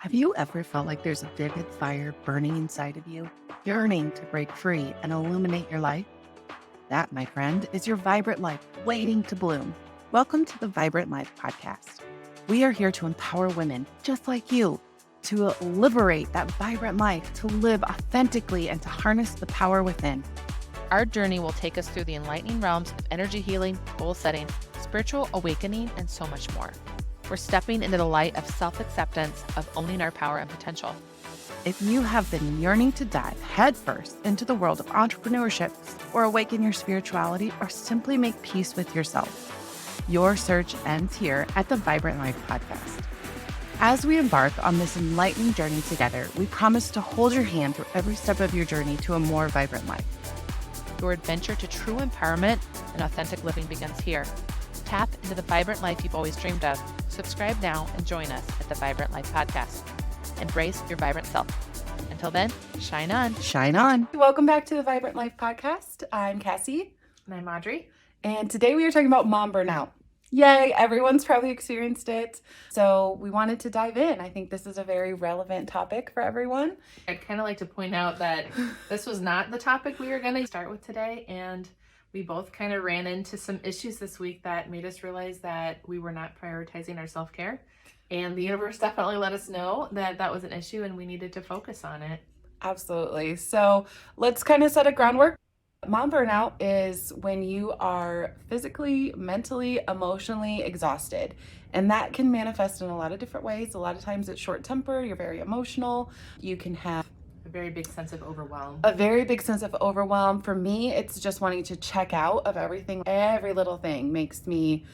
Have you ever felt like there's a vivid fire burning inside of you, yearning to break free and illuminate your life? That, my friend, is your vibrant life waiting to bloom. Welcome to the Vibrant Life Podcast. We are here to empower women just like you to liberate that vibrant life, to live authentically, and to harness the power within. Our journey will take us through the enlightening realms of energy healing, goal setting, spiritual awakening, and so much more. We're stepping into the light of self-acceptance, of owning our power and potential. If you have been yearning to dive headfirst into the world of entrepreneurship, or awaken your spirituality, or simply make peace with yourself, your search ends here at the Vibrant Life Podcast. As we embark on this enlightening journey together, we promise to hold your hand through every step of your journey to a more vibrant life. Your adventure to true empowerment and authentic living begins here. Tap into the vibrant life you've always dreamed of. Subscribe now and join us at the Vibrant Life Podcast. Embrace your vibrant self. Until then, shine on. Shine on. Welcome back to the Vibrant Life Podcast. I'm Cassie. And I'm Audrey. And today we are talking about mom burnout. Yay, everyone's probably experienced it. So we wanted to dive in. I think this is a very relevant topic for everyone. I'd kind of like to point out that this was not the topic we were going to start with today. And we both kind of ran into some issues this week that made us realize that we were not prioritizing our self-care. And the universe definitely let us know that that was an issue and we needed to focus on it. Absolutely. So let's kind of set a groundwork. Mom burnout is when you are physically, mentally, emotionally exhausted. And that can manifest in a lot of different ways. A lot of times it's short temper, you're very emotional. You can have a very big sense of overwhelm. A very big sense of overwhelm. For me, it's just wanting to check out of everything. Every little thing makes me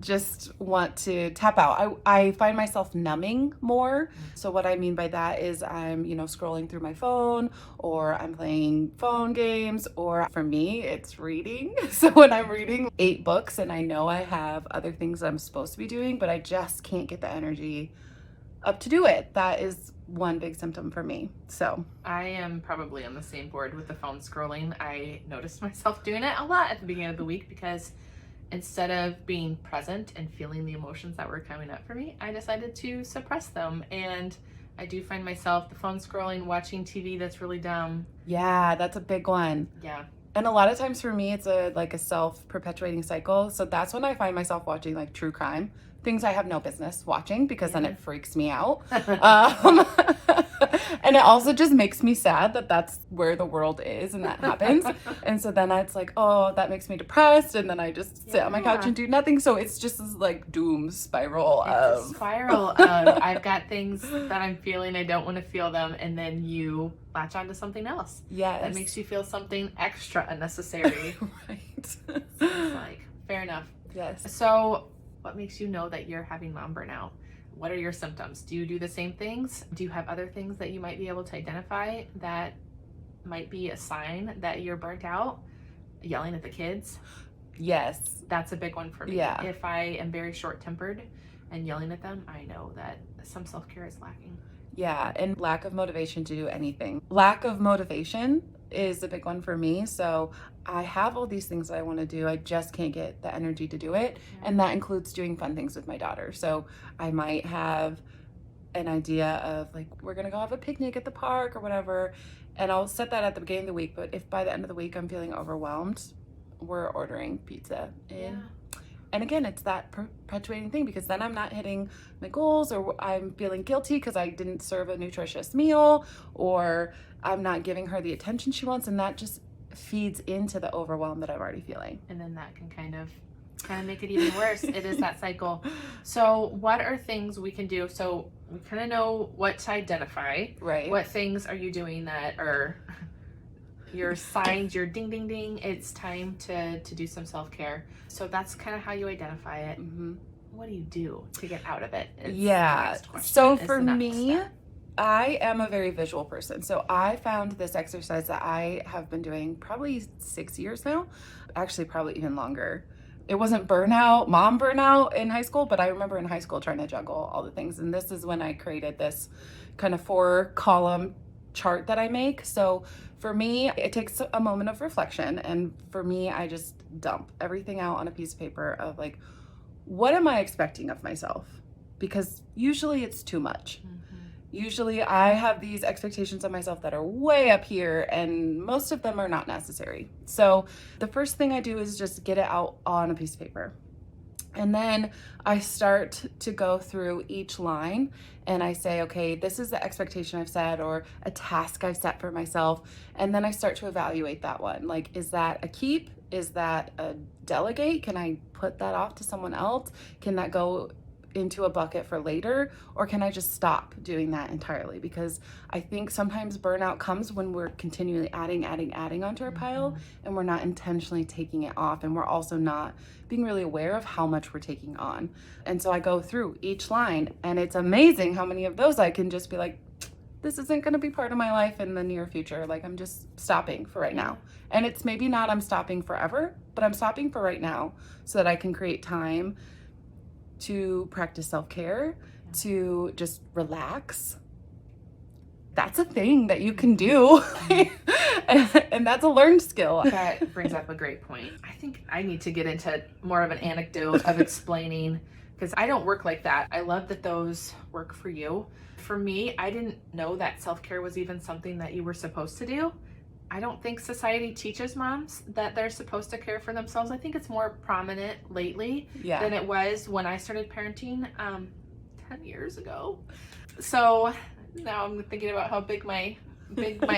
just want to tap out. I find myself numbing more. So what I mean by that is I'm, scrolling through my phone, or I'm playing phone games, or for me, it's reading. So when I'm reading 8 books and I know I have other things I'm supposed to be doing, but I just can't get the energy up to do it. That is one big symptom for me. So I am probably on the same board with the phone scrolling. I noticed myself doing it a lot at the beginning of the week because instead of being present and feeling the emotions that were coming up for me, I decided to suppress them. And I do find myself the phone scrolling, watching TV that's really dumb. Yeah, that's a big one. Yeah. And a lot of times for me, it's a self-perpetuating cycle. So that's when I find myself watching like true crime, things I have no business watching because then it freaks me out. And it also just makes me sad that that's where the world is and that happens. And so then it's like, oh, that makes me depressed. And then I just sit on my couch and do nothing. So it's just this like doom spiral It's a spiral of I've got things that I'm feeling, I don't want to feel them. And then you latch onto something else. Yes. That makes you feel something extra unnecessary. Right. So it's like, fair enough. Yes. So what makes you know that you're having mom burnout? What are your symptoms? Do you do the same things? Do you have other things that you might be able to identify that might be a sign that you're burnt out? Yelling at the kids? Yes. That's a big one for me. Yeah. If I am very short-tempered and yelling at them, I know that some self-care is lacking. Yeah, and lack of motivation to do anything. Lack of motivation is a big one for me. So I have all these things that I want to do. I just can't get the energy to do it. Yeah. And that includes doing fun things with my daughter. So I might have an idea of like, we're going to go have a picnic at the park or whatever. And I'll set that at the beginning of the week. But if by the end of the week I'm feeling overwhelmed, we're ordering pizza in. Yeah. And again, it's that perpetuating thing because then I'm not hitting my goals, or I'm feeling guilty because I didn't serve a nutritious meal, or I'm not giving her the attention she wants. And that just feeds into the overwhelm that I'm already feeling. And then that can kind of make it even worse. It is that cycle. So what are things we can do? So we kind of know what to identify. Right. What things are you doing that are your signs, your ding, ding, ding, it's time to do some self-care. So that's kind of how you identify it. Mm-hmm. What do you do to get out of it? Yeah. So for me, I am a very visual person. So I found this exercise that I have been doing probably 6 years now, actually probably even longer. It wasn't mom burnout in high school, but I remember in high school trying to juggle all the things. And this is when I created this kind of 4-column chart that I make. So for me, it takes a moment of reflection. And for me, I just dump everything out on a piece of paper of like, what am I expecting of myself? because usually it's too much. Usually I have these expectations of myself that are way up here, and most of them are not necessary. So the first thing I do is just get it out on a piece of paper. And then I start to go through each line and I say, okay, this is the expectation I've set or a task I've set for myself. And then I start to evaluate that one. Like, is that a keep? Is that a delegate? Can I put that off to someone else? Can that go into a bucket for later? Or can I just stop doing that entirely? Because I think sometimes burnout comes when we're continually adding onto our pile and we're not intentionally taking it off, and we're also not being really aware of how much we're taking on. And so I go through each line, and it's amazing how many of those I can just be like, this isn't going to be part of my life in the near future. Like, I'm just stopping for right now. And it's maybe not I'm stopping forever, but I'm stopping for right now so that I can create time to practice self-care, to just relax. That's a thing that you can do. and that's a learned skill. That brings up a great point. I think I need to get into more of an anecdote of explaining, because I don't work like that. I love that those work for you. For me, I didn't know that self-care was even something that you were supposed to do. I don't think society teaches moms that they're supposed to care for themselves. I think it's more prominent lately than it was when I started parenting 10 years ago. So now I'm thinking about how big my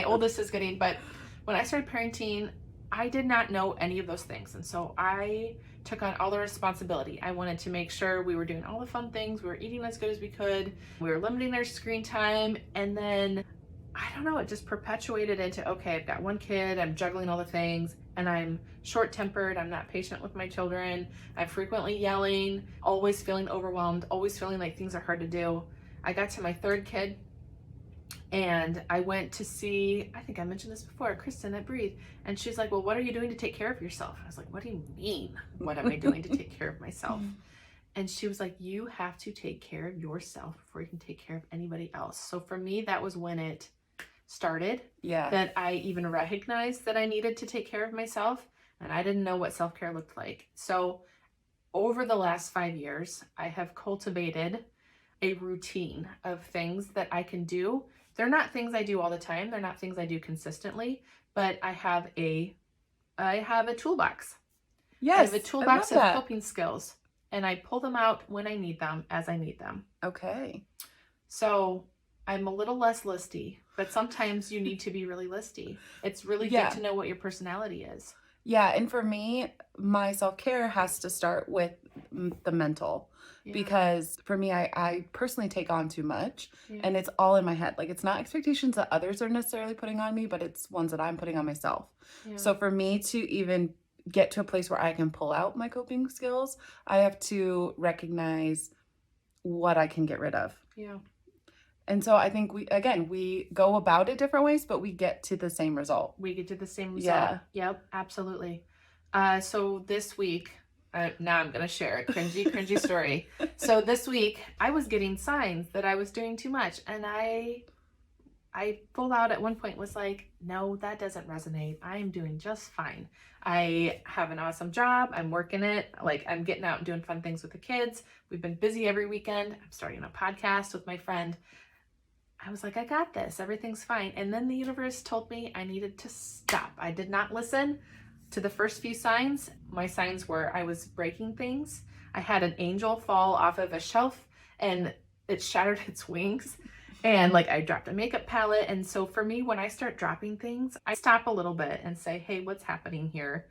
oldest is getting. But when I started parenting, I did not know any of those things. And so I took on all the responsibility. I wanted to make sure we were doing all the fun things. We were eating as good as we could. We were limiting their screen time. And then I don't know, it just perpetuated into, okay, I've got one kid, I'm juggling all the things, and I'm short-tempered, I'm not patient with my children, I'm frequently yelling, always feeling overwhelmed, always feeling like things are hard to do. I got to my third kid, and I went to see, I think I mentioned this before, Kristen at Breathe, and she's like, well, what are you doing to take care of yourself? I was like, what do you mean, what am I doing to take care of myself? And she was like, you have to take care of yourself before you can take care of anybody else. So for me, that was when it started, that I even recognized that I needed to take care of myself, and I didn't know what self-care looked like. So over the last 5 years, I have cultivated a routine of things that I can do. They're not things I do all the time. They're not things I do consistently, but I have a toolbox. Yes, I have a toolbox of coping skills, and I pull them out when I need them, as I need them. Okay. So I'm a little less listy, but sometimes you need to be really listy. It's really good to know what your personality is. Yeah, and for me, my self-care has to start with the mental. Because for me, I personally take on too much, and it's all in my head. Like, it's not expectations that others are necessarily putting on me, but it's ones that I'm putting on myself. So for me to even get to a place where I can pull out my coping skills, I have to recognize what I can get rid of. And so I think we go about it different ways, but we get to the same result. Yep, absolutely. So this week, now I'm going to share a cringy story. So this week, I was getting signs that I was doing too much. And I pulled out at one point, was like, no, that doesn't resonate. I am doing just fine. I have an awesome job. I'm working it. Like, I'm getting out and doing fun things with the kids. We've been busy every weekend. I'm starting a podcast with my friend. I was like, I got this. Everything's fine. And then the universe told me I needed to stop. I did not listen to the first few signs. My signs were I was breaking things. I had an angel fall off of a shelf and it shattered its wings. And like, I dropped a makeup palette. And so for me, when I start dropping things, I stop a little bit and say, hey, what's happening here?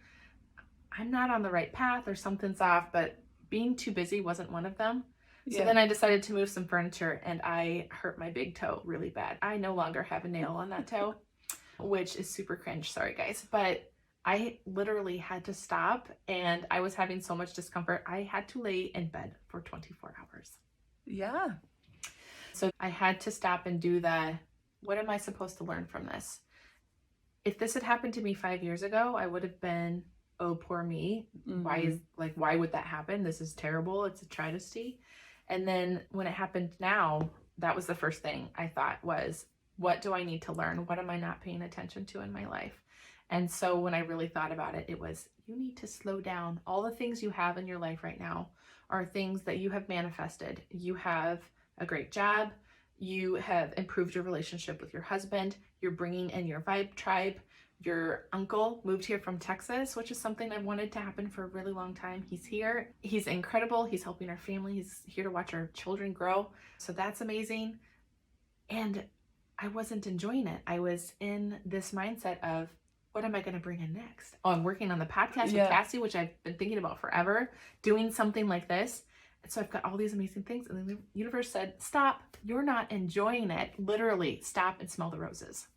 I'm not on the right path, or something's off, but being too busy wasn't one of them. So then I decided to move some furniture, and I hurt my big toe really bad. I no longer have a nail on that toe, which is super cringe. Sorry, guys. But I literally had to stop, and I was having so much discomfort. I had to lay in bed for 24 hours. Yeah. So I had to stop and do what am I supposed to learn from this? If this had happened to me 5 years ago, I would have been, oh, poor me. Why would that happen? This is terrible. It's a travesty. And then when it happened now, that was the first thing I thought was, what do I need to learn? What am I not paying attention to in my life? And so when I really thought about it, it was, you need to slow down. All the things you have in your life right now are things that you have manifested. You have a great job. You have improved your relationship with your husband. You're bringing in your vibe tribe. Your uncle moved here from Texas, which is something I've wanted to happen for a really long time. He's here. He's incredible. He's helping our family. He's here to watch our children grow. So that's amazing. And I wasn't enjoying it. I was in this mindset of, what am I going to bring in next? Oh, I'm working on the podcast with Cassie, which I've been thinking about forever, doing something like this. And so I've got all these amazing things. And then the universe said, stop. You're not enjoying it. Literally, stop and smell the roses.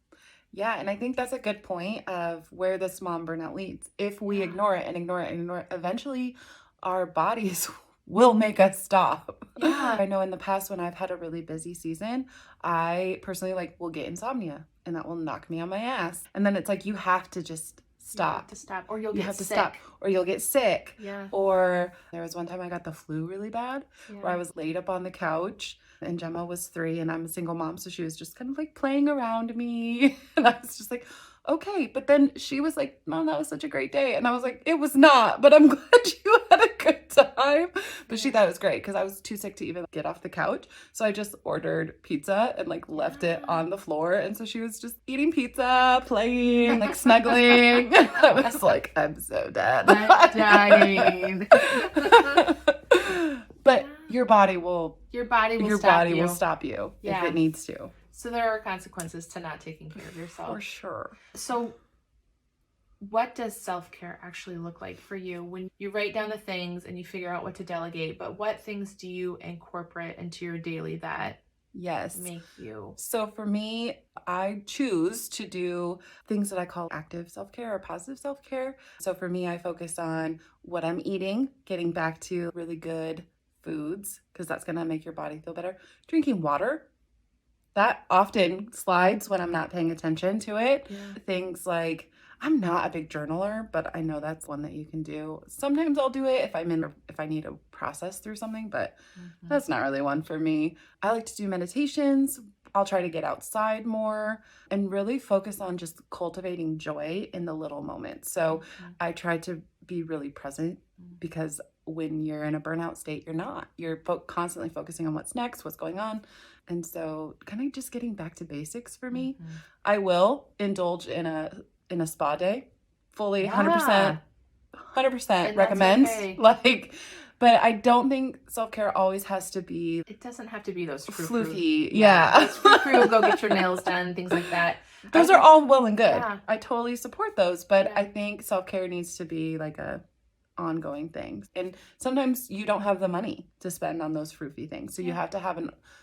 Yeah, and I think that's a good point of where this mom burnout leads. If we ignore it and ignore it and ignore it, eventually our bodies will make us stop. Yeah. I know in the past when I've had a really busy season, I personally will get insomnia and that will knock me on my ass. And then it's like, you have to just stop. You have to stop, or you'll You get have to sick. stop, or you'll get sick. Yeah. Or there was one time I got the flu really bad, where I was laid up on the couch, and Gemma was 3, and I'm a single mom, so she was just kind of like playing around me, and I was just like, okay. But then she was like, Mom, that was such a great day, and I was like, it was not, but I'm glad you had a good time. But she thought it was great because I was too sick to even get off the couch, so I just ordered pizza and left it on the floor, and so she was just eating pizza, playing, snuggling. I was like, I'm so dead. I'm dying. But your body will stop you if it needs to. So there are consequences to not taking care of yourself. For sure. So what does self-care actually look like for you when you write down the things and you figure out what to delegate? But what things do you incorporate into your daily that make you? So for me, I choose to do things that I call active self-care or positive self-care. So for me, I focus on what I'm eating, getting back to really good foods, because that's going to make your body feel better. Drinking water. That often slides when I'm not paying attention to it. Yeah. Things like, I'm not a big journaler, but I know that's one that you can do. Sometimes I'll do it if I need to process through something, but that's not really one for me. I like to do meditations. I'll try to get outside more and really focus on just cultivating joy in the little moments. So I try to be really present, because when you're in a burnout state, you're not. You're constantly focusing on what's next, what's going on. And so kind of just getting back to basics for me. I will indulge in a spa day, fully 100% recommend. Okay. But I don't think self-care always has to be. It doesn't have to be those floofy. Yeah. Those frou-frou, go get your nails done, things like that. Those are all well and good. Yeah. I totally support those, but I think self-care needs to be a ongoing thing. And sometimes you don't have the money to spend on those froofy things. So you have to have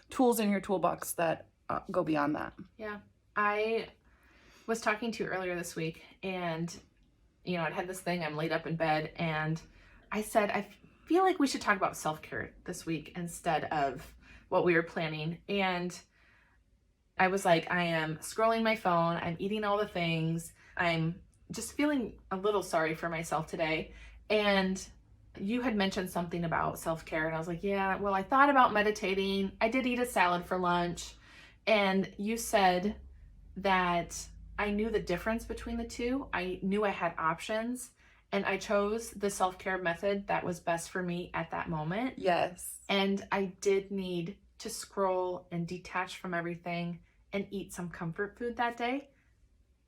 tools in your toolbox that go beyond that. Yeah. I was talking to you earlier this week, and I'd had this thing, I'm laid up in bed, and I said, I feel like we should talk about self-care this week instead of what we were planning. And I was like, I am scrolling my phone, I'm eating all the things, I'm just feeling a little sorry for myself today. And you had mentioned something about self-care, and I was like, yeah, well, I thought about meditating. I did eat a salad for lunch. And you said that I knew the difference between the two. I knew I had options, and I chose the self-care method that was best for me at that moment. Yes. And I did need to scroll and detach from everything and eat some comfort food that day.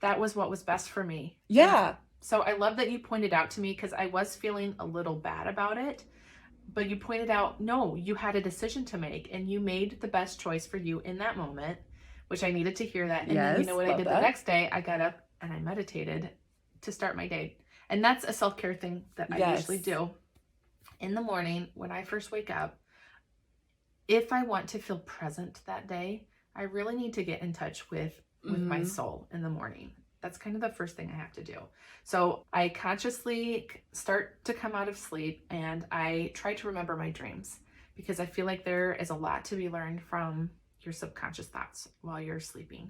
That was what was best for me. Yeah. So I love that you pointed out to me, because I was feeling a little bad about it, but you pointed out, no, you had a decision to make, and you made the best choice for you in that moment, which I needed to hear that. And then you know what I did the next day? I got up and I meditated to start my day. And that's a self-care thing that I usually do. In the morning, when I first wake up, if I want to feel present that day, I really need to get in touch with my soul in the morning. That's kind of the first thing I have to do. So I consciously start to come out of sleep, and I try to remember my dreams, because I feel like there is a lot to be learned from your subconscious thoughts while you're sleeping.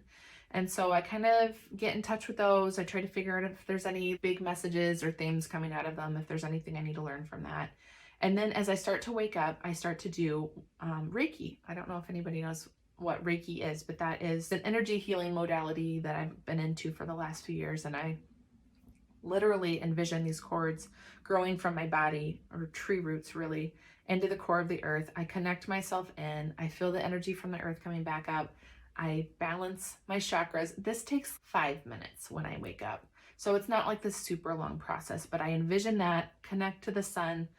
And so I kind of get in touch with those. I try to figure out if there's any big messages or themes coming out of them, if there's anything I need to learn from that. And then as I start to wake up, I start to do Reiki. I don't know if anybody knows what Reiki is, but that is an energy healing modality that I've been into for the last few years, and I literally envision these cords growing from my body, or tree roots really, into the core of the earth. I connect myself in. I feel the energy from the earth coming back up. I balance my chakras. This takes 5 minutes when I wake up. So it's not like this super long process, but I envision that, connect to the sun,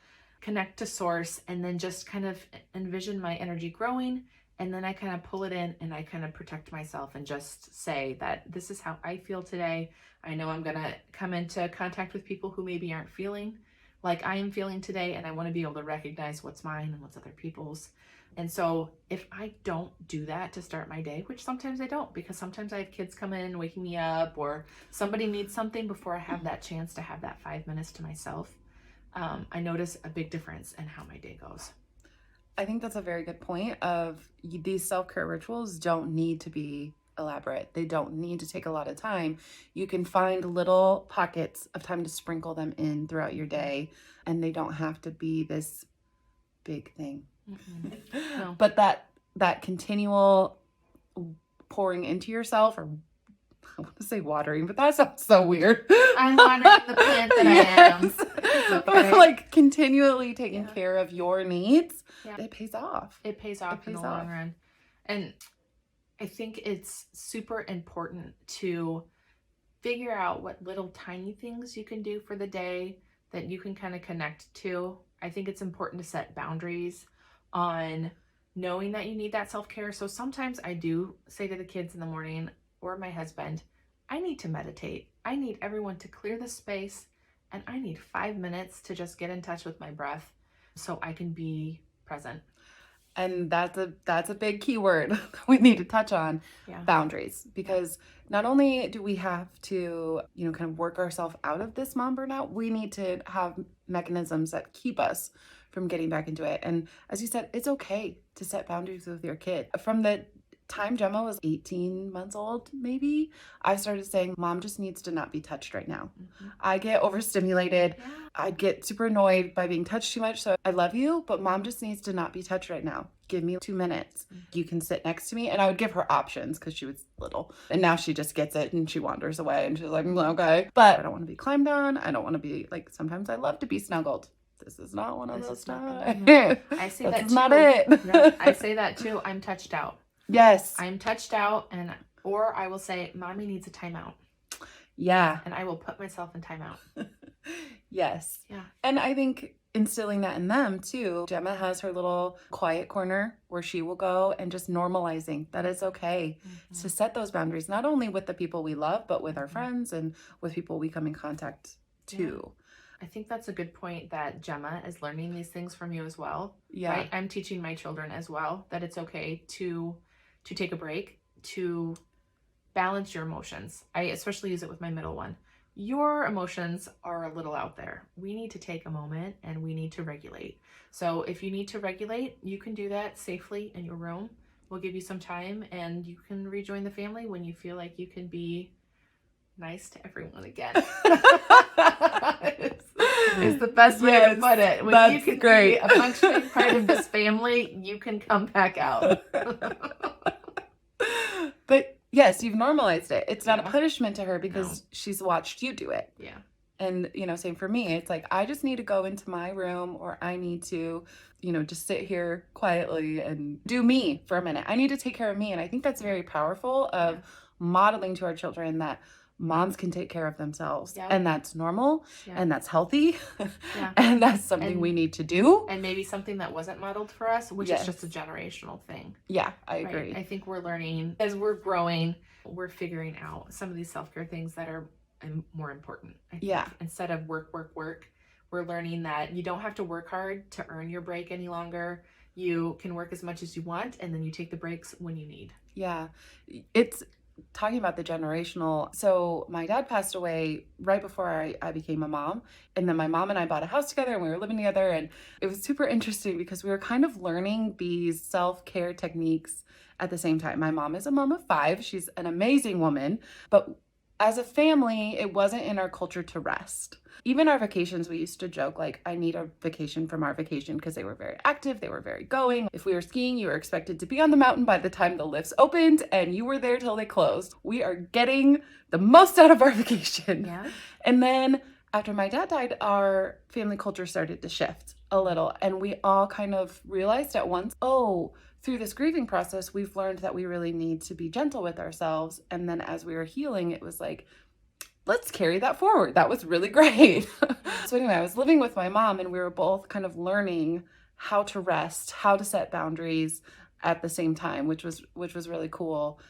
connect to source, and then just kind of envision my energy growing. And then I kind of pull it in and I kind of protect myself and just say that this is how I feel today. I know I'm going to come into contact with people who maybe aren't feeling like I am feeling today, and I want to be able to recognize what's mine and what's other people's. And so if I don't do that to start my day, which sometimes I don't, because sometimes I have kids come in waking me up, or somebody needs something before I have that chance to have that 5 minutes to myself, I notice a big difference in how my day goes. I think that's a very good point of these self-care rituals don't need to be elaborate. They don't need to take a lot of time. You can find little pockets of time to sprinkle them in throughout your day, and they don't have to be this big thing. No. But that continual pouring into yourself, or I want to say watering, but that sounds so weird. I'm watering the plant that I am. It's okay. Like continually taking care of your needs, it pays off. It pays off in the long run. And I think it's super important to figure out what little tiny things you can do for the day that you can kind of connect to. I think it's important to set boundaries on knowing that you need that self-care. So sometimes I do say to the kids in the morning, or my husband, I need to meditate. I need everyone to clear the space, and I need 5 minutes to just get in touch with my breath so I can be present. And that's a big keyword we need to touch on, boundaries, because not only do we have to, kind of work ourselves out of this mom burnout, we need to have mechanisms that keep us from getting back into it. And as you said, it's okay to set boundaries with your kid. From the time Gemma was 18 months old, maybe, I started saying, Mom just needs to not be touched right now. I get overstimulated. I'd get super annoyed by being touched too much. So I love you, but Mom just needs to not be touched right now. Give me 2 minutes. You can sit next to me. And I would give her options because she was little. And now she just gets it and she wanders away and she's like, okay. But I don't want to be climbed on. I don't want to be like, sometimes I love to be snuggled. This is not one of those times. I say that too. Not it. No, I say that too. I'm touched out. Yes. I'm touched out, or I will say, Mommy needs a timeout. Yeah. And I will put myself in timeout. Yes. Yeah. And I think instilling that in them too. Gemma has her little quiet corner where she will go, and just normalizing that it's okay to set those boundaries, not only with the people we love, but with our friends and with people we come in contact to. I think that's a good point, that Gemma is learning these things from you as well. Yeah. Right? I'm teaching my children as well that it's okay to take a break, to balance your emotions. I especially use it with my middle one. Your emotions are a little out there. We need to take a moment and we need to regulate. So if you need to regulate, you can do that safely in your room. We'll give you some time and you can rejoin the family when you feel like you can be nice to everyone again. It's the best way to put it. When you can be a functioning part of this family, you can come back out. But yes, you've normalized it. It's not a punishment to her because she's watched you do it. Yeah. And, same for me. It's like, I just need to go into my room, or I need to, just sit here quietly and do me for a minute. I need to take care of me. And I think that's very powerful of modeling to our children that moms can take care of themselves, and that's normal, and that's healthy, and that's something we need to do. And maybe something that wasn't modeled for us, which is just a generational thing. Yeah, I agree. I think we're learning, as we're growing, we're figuring out some of these self-care things that are more important. I think. Instead of work, we're learning that you don't have to work hard to earn your break any longer. You can work as much as you want, and then you take the breaks when you need. Yeah, it's talking about the generational. So my dad passed away right before I became a mom. And then my mom and I bought a house together and we were living together. And it was super interesting because we were kind of learning these self-care techniques at the same time. My mom is a mom of 5. She's an amazing woman. But as a family, it wasn't in our culture to rest. Even our vacations, we used to joke, like, I need a vacation from our vacation, because they were very active, they were very going. If we were skiing, you were expected to be on the mountain by the time the lifts opened, and you were there till they closed. We are getting the most out of our vacation. Yeah. And then after my dad died, our family culture started to shift a little, and we all kind of realized at once, oh, through this grieving process, we've learned that we really need to be gentle with ourselves. And then as we were healing, it was like, let's carry that forward. That was really great. So anyway, I was living with my mom, and we were both kind of learning how to rest, how to set boundaries at the same time, which was really cool.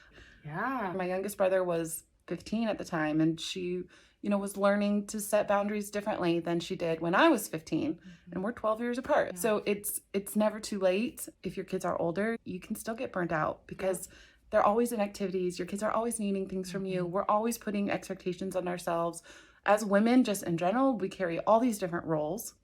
Yeah. My youngest brother was 15 at the time, and she, was learning to set boundaries differently than she did when I was 15, and we're 12 years apart. Yeah. So it's never too late. If your kids are older, you can still get burnt out, because they're always in activities. Your kids are always needing things from you. We're always putting expectations on ourselves. As women, just in general, we carry all these different roles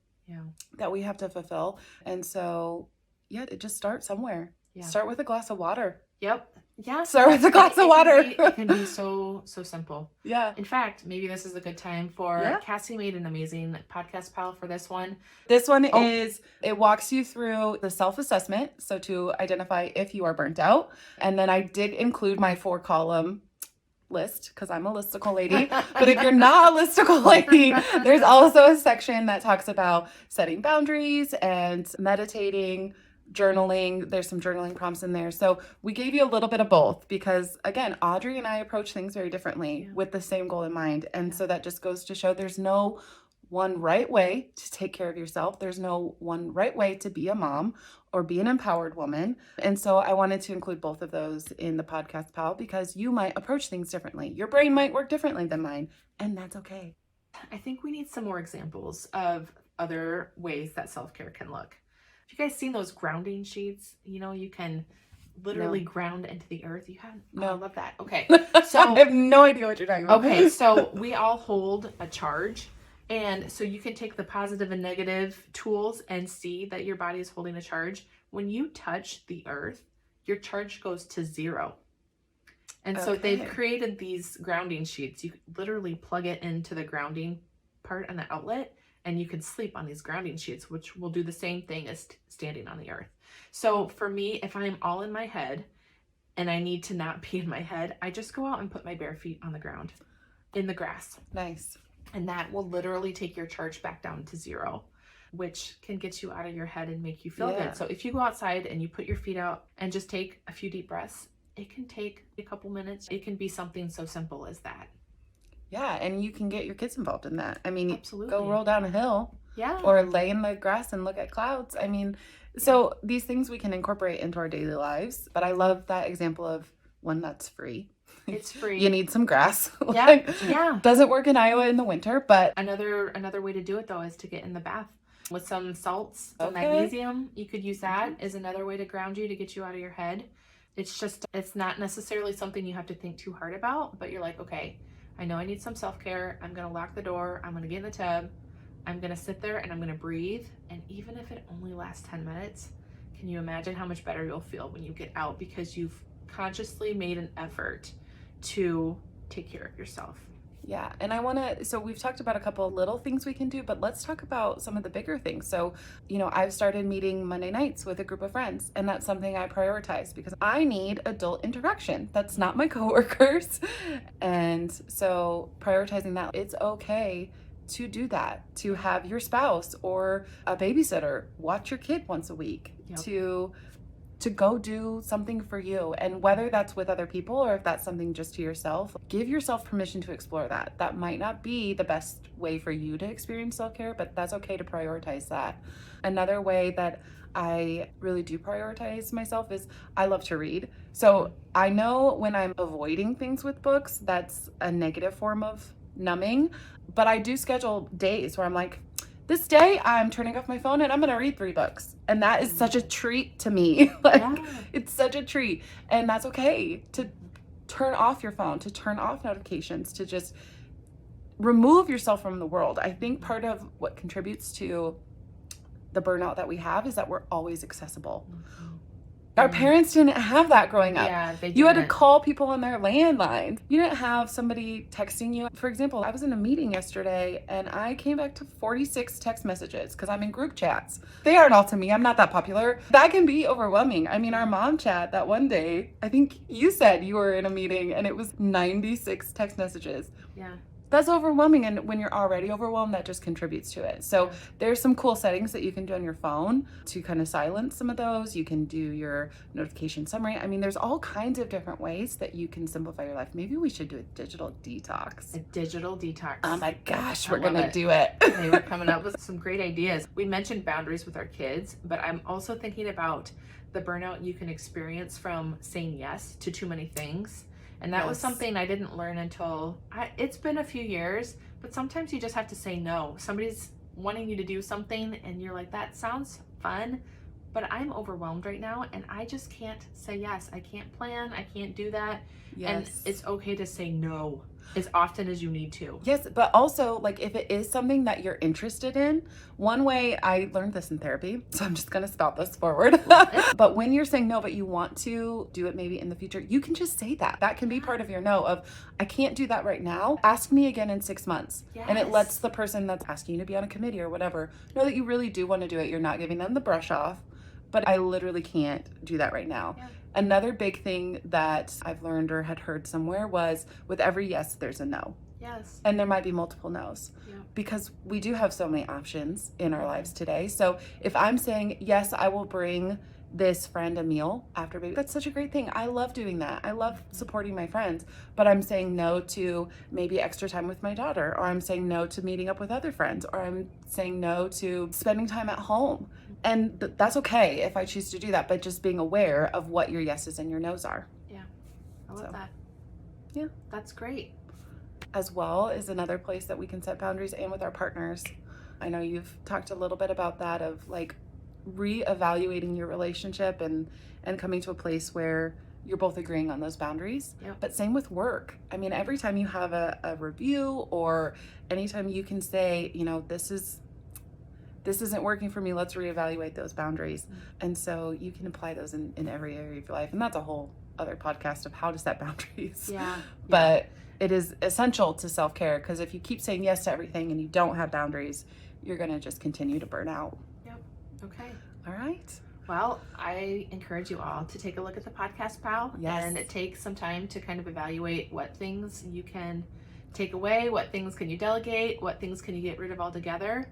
that we have to fulfill. And so, it just starts somewhere. Yeah. Start with a glass of water. Yep. Yeah. Start with a glass of water. It can be so simple. Yeah. In fact, maybe this is a good time for Cassie made an amazing podcast pile for this one. This one is, it walks you through the self-assessment. So to identify if you are burnt out. And then I did include my 4-column list, because I'm a listicle lady. But if you're not a listicle lady, there's also a section that talks about setting boundaries and meditating, journaling. There's some journaling prompts in there. So we gave you a little bit of both, because again, Audrey and I approach things very differently with the same goal in mind. And so that just goes to show there's no one right way to take care of yourself. There's no one right way to be a mom or be an empowered woman. And so I wanted to include both of those in the podcast pal, because you might approach things differently. Your brain might work differently than mine, and that's okay. I think we need some more examples of other ways that self-care can look. Have you guys seen those grounding sheets? You can literally ground into the earth. You have? No. I love that. Okay. So I have no idea what you're talking about. Okay. So we all hold a charge. And so you can take the positive and negative tools and see that your body is holding a charge. When you touch the earth, your charge goes to 0. And so they've created these grounding sheets. You literally plug it into the grounding part on the outlet, and you can sleep on these grounding sheets, which will do the same thing as standing on the earth. So for me, if I'm all in my head and I need to not be in my head, I just go out and put my bare feet on the ground in the grass. Nice. And that will literally take your charge back down to 0, which can get you out of your head and make you feel good. So if you go outside and you put your feet out and just take a few deep breaths, it can take a couple minutes. It can be something so simple as that. Yeah, and you can get your kids involved in that. I mean, absolutely. Go roll down a hill. Yeah. Or lay in the grass and look at clouds. I mean, so these things we can incorporate into our daily lives. But I love that example of one that's free. It's free. You need some grass. Yeah. Doesn't work in Iowa in the winter, but another way to do it though is to get in the bath with some salts, some magnesium. You could use that as another way to ground you, to get you out of your head. It's not necessarily something you have to think too hard about, but you're like, okay, I know I need some self-care. I'm going to lock the door. I'm going to get in the tub. I'm going to sit there and I'm going to breathe. And even if it only lasts 10 minutes, can you imagine how much better you'll feel when you get out, because you've consciously made an effort to take care of yourself. Yeah. And so we've talked about a couple of little things we can do, but let's talk about some of the bigger things. So, I've started meeting Monday nights with a group of friends, and that's something I prioritize because I need adult interaction. That's not my coworkers. And so prioritizing that, it's okay to do that, to have your spouse or a babysitter watch your kid once a week, to go do something for you. And whether that's with other people or if that's something just to yourself, give yourself permission to explore that. That might not be the best way for you to experience self-care, but that's okay to prioritize that. Another way that I really do prioritize myself is I love to read. So I know when I'm avoiding things with books, that's a negative form of numbing, but I do schedule days where I'm like, this day I'm turning off my phone and I'm going to read 3 books. And that is such a treat to me. It's such a treat. And that's okay to turn off your phone, to turn off notifications, to just remove yourself from the world. I think part of what contributes to the burnout that we have is that we're always accessible. Our parents didn't have that growing up. Yeah, they You had to didn't. call people on their landline. You didn't have somebody texting you. For example, I was in a meeting yesterday and I came back to 46 text messages because I'm in group chats. They aren't all to me. I'm not that popular. That can be overwhelming. I mean, our mom chat that one day, I think you said you were in a meeting and it was 96 text messages. Yeah. That's overwhelming, and when you're already overwhelmed, that just contributes to it. So there's some cool settings that you can do on your phone to kind of silence some of those. You can do your notification summary. I mean, there's all kinds of different ways that you can simplify your life. Maybe we should do a digital detox. A digital detox. Oh my gosh, I we're love gonna it. do it. They were coming up with some great ideas. We mentioned boundaries with our kids, but I'm also thinking about the burnout you can experience from saying yes to too many things. And that was something I didn't learn until it's been a few years, but sometimes you just have to say no. Somebody's wanting you to do something and you're like, that sounds fun, but I'm overwhelmed right now and I just can't say yes. I can't plan. I can't do that. Yes. And it's okay to say no as often as you need to. Yes, but also, like, if it is something that you're interested in, one way I learned this in therapy, so I'm just going to spout this forward. But when you're saying no, but you want to do it maybe in the future, you can just say that. That can be part of your no of, I can't do that right now. Ask me again in 6 months. Yes. And it lets the person that's asking you to be on a committee or whatever know that you really do want to do it. You're not giving them the brush off, but I literally can't do that right now. Yeah. Another big thing that I've learned or had heard somewhere was with every yes, there's a no. Yes. And there might be multiple no's. Yeah. Because we do have so many options in our lives today. So if I'm saying, yes, I will bring this friend a meal after baby, that's such a great thing. I love doing that. I love supporting my friends, but I'm saying no to maybe extra time with my daughter, or I'm saying no to meeting up with other friends, or I'm saying no to spending time at home. And that's okay if I choose to do that, but just being aware of what your yeses and your nos are. Yeah. I love that. Yeah. That's great. As well is another place that we can set boundaries, and with our partners. I know you've talked a little bit about that, of like reevaluating your relationship and coming to a place where you're both agreeing on those boundaries. Yep. But same with work. I mean, every time you have a review, or anytime you can say, you know, this isn't working for me, let's reevaluate those boundaries. Mm-hmm. And so you can apply those in every area of your life. And that's a whole other podcast of how to set boundaries. Yeah. But it is essential to self-care, because if you keep saying yes to everything and you don't have boundaries, you're going to just continue to burn out. Yep. Okay. All right. Well, I encourage you all to take a look at the podcast, pal. Yes. And take some time to kind of evaluate what things you can take away, what things can you delegate, what things can you get rid of altogether.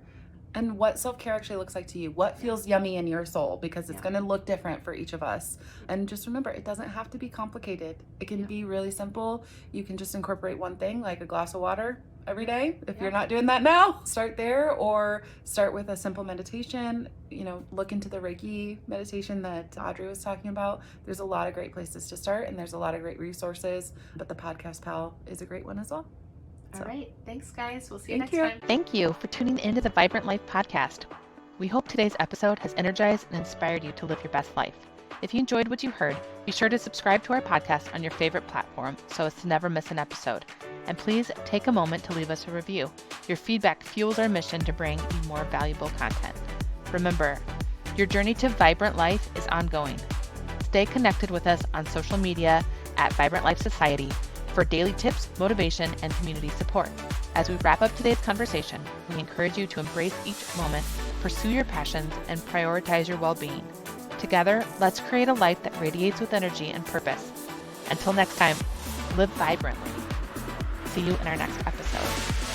And what self-care actually looks like to you. What feels yummy in your soul, because it's going to look different for each of us. And just remember, it doesn't have to be complicated. It can be really simple. You can just incorporate one thing, like a glass of water every day. If you're not doing that now, start there, or start with a simple meditation. You know, look into the Reiki meditation that Audrey was talking about. There's a lot of great places to start, and there's a lot of great resources, but the podcast pal is a great one as well. All right. Thanks, guys. We'll see you Thank next you. time. Thank you for tuning into the Vibrant Life podcast. We hope today's episode has energized and inspired you to live your best life. If you enjoyed what you heard, be sure to subscribe to our podcast on your favorite platform so as to never miss an episode. And please take a moment to leave us a review. Your feedback fuels our mission to bring you more valuable content. Remember, your journey to Vibrant Life is ongoing. Stay connected with us on social media at Vibrant Life Society for daily tips, motivation, and community support. As we wrap up today's conversation, we encourage you to embrace each moment, pursue your passions, and prioritize your well-being. Together, let's create a life that radiates with energy and purpose. Until next time, live vibrantly. See you in our next episode.